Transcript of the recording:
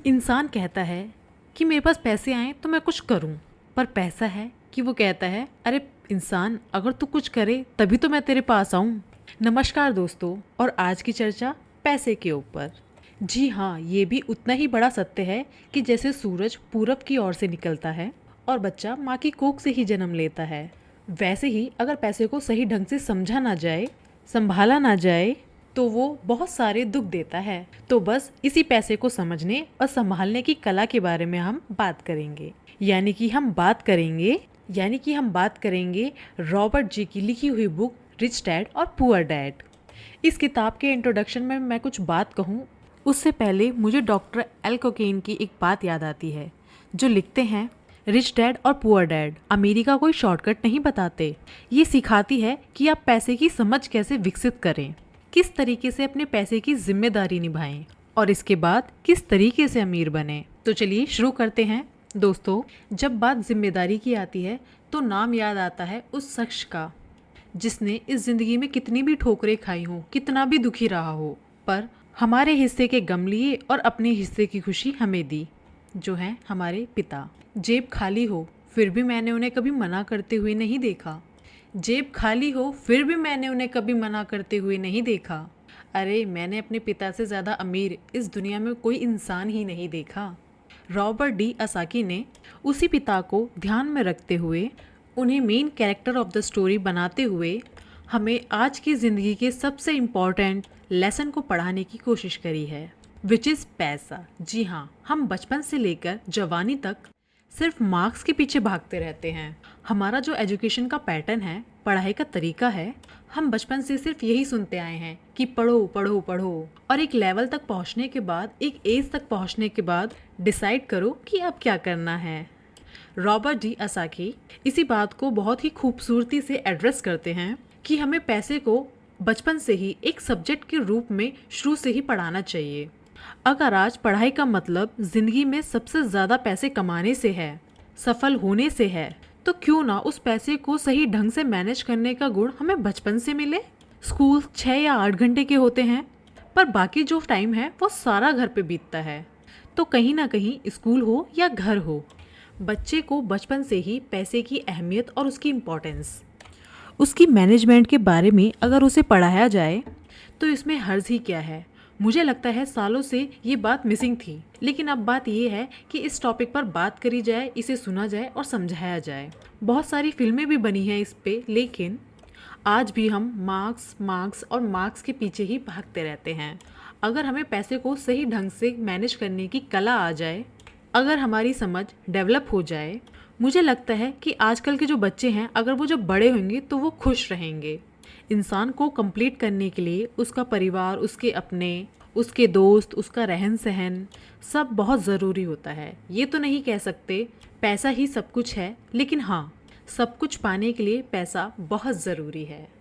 इंसान कहता है कि मेरे पास पैसे आए तो मैं कुछ करूं, पर पैसा है कि वो कहता है अरे इंसान, अगर तू कुछ करे तभी तो मैं तेरे पास आऊं। नमस्कार दोस्तों, और आज की चर्चा पैसे के ऊपर। जी हाँ, ये भी उतना ही बड़ा सत्य है कि जैसे सूरज पूरब की ओर से निकलता है और बच्चा माँ की कोख से ही जन्म लेता है, वैसे ही अगर पैसे को सही ढंग से समझा ना जाए, संभाला ना जाए, तो वो बहुत सारे दुख देता है। तो बस इसी पैसे को समझने और संभालने की कला के बारे में हम बात करेंगे। यानी कि हम बात करेंगे रॉबर्ट जी की लिखी हुई बुक रिच डैड और पुअर डैड। इस किताब के इंट्रोडक्शन में मैं कुछ बात कहूँ उससे पहले मुझे डॉक्टर एल्कोकेन की एक बात याद आती है, जो लिखते हैं रिच डैड और पुअर डैड अमेरिका कोई शॉर्टकट नहीं बताते। ये सिखाती है कि आप पैसे की समझ कैसे विकसित करें, किस तरीके से अपने पैसे की जिम्मेदारी निभाएं और इसके बाद किस तरीके से अमीर बने। तो चलिए शुरू करते हैं। दोस्तों, जब बात जिम्मेदारी की आती है तो नाम याद आता है उस शख्स का जिसने इस जिंदगी में कितनी भी ठोकरें खाई हो, कितना भी दुखी रहा हो, पर हमारे हिस्से के गम लिए और अपने हिस्से की खुशी हमें दी, जो है हमारे पिता। जेब खाली हो फिर भी मैंने उन्हें कभी मना करते हुए नहीं देखा। जेब खाली हो फिर भी मैंने उन्हें कभी मना करते हुए नहीं देखा। अरे मैंने अपने पिता से ज़्यादा अमीर इस दुनिया में कोई इंसान ही नहीं देखा। रॉबर्ट डी असाकी ने उसी पिता को ध्यान में रखते हुए, उन्हें main character of the story बनाते हुए हमें आज की ज़िंदगी के सबसे इम्पॉर्टेंट लेसन को पढ़ाने की कोशिश करी है, विच इज़ पैसा। जी हाँ, हम बचपन से लेकर जवानी तक सिर्फ मार्क्स के पीछे भागते रहते हैं। हमारा जो एजुकेशन का पैटर्न है, पढ़ाई का तरीका है, हम बचपन से सिर्फ यही सुनते आए हैं कि पढ़ो पढ़ो पढ़ो, और एक लेवल तक पहुंचने के बाद, एक एज तक पहुंचने के बाद डिसाइड करो कि अब क्या करना है। रॉबर्ट डी असाकी इसी बात को बहुत ही खूबसूरती से एड्रेस करते हैं कि हमें पैसे को बचपन से ही एक सब्जेक्ट के रूप में शुरू से ही पढ़ाना चाहिए। अगर आज पढ़ाई का मतलब जिंदगी में सबसे ज़्यादा पैसे कमाने से है, सफल होने से है, तो क्यों ना उस पैसे को सही ढंग से मैनेज करने का गुण हमें बचपन से मिले। स्कूल 6 या 8 घंटे के होते हैं, पर बाकी जो टाइम है वो सारा घर पे बीतता है। तो कहीं ना कहीं स्कूल हो या घर हो, बच्चे को बचपन से ही पैसे की अहमियत और उसकी इम्पोर्टेंस, उसकी मैनेजमेंट के बारे में अगर उसे पढ़ाया जाए तो इसमें हर्ज ही क्या है। मुझे लगता है सालों से ये बात मिसिंग थी, लेकिन अब बात ये है कि इस टॉपिक पर बात करी जाए, इसे सुना जाए और समझाया जाए। बहुत सारी फिल्में भी बनी हैं इस पे, लेकिन आज भी हम मार्क्स मार्क्स और मार्क्स के पीछे ही भागते रहते हैं। अगर हमें पैसे को सही ढंग से मैनेज करने की कला आ जाए, अगर हमारी समझ डेवलप हो जाए, मुझे लगता है कि आजकल के जो बच्चे हैं, अगर वो जब बड़े होंगे तो वो खुश रहेंगे। इंसान को कंप्लीट करने के लिए उसका परिवार, उसके अपने, उसके दोस्त, उसका रहन सहन सब बहुत ज़रूरी होता है। ये तो नहीं कह सकते पैसा ही सब कुछ है, लेकिन हाँ, सब कुछ पाने के लिए पैसा बहुत ज़रूरी है।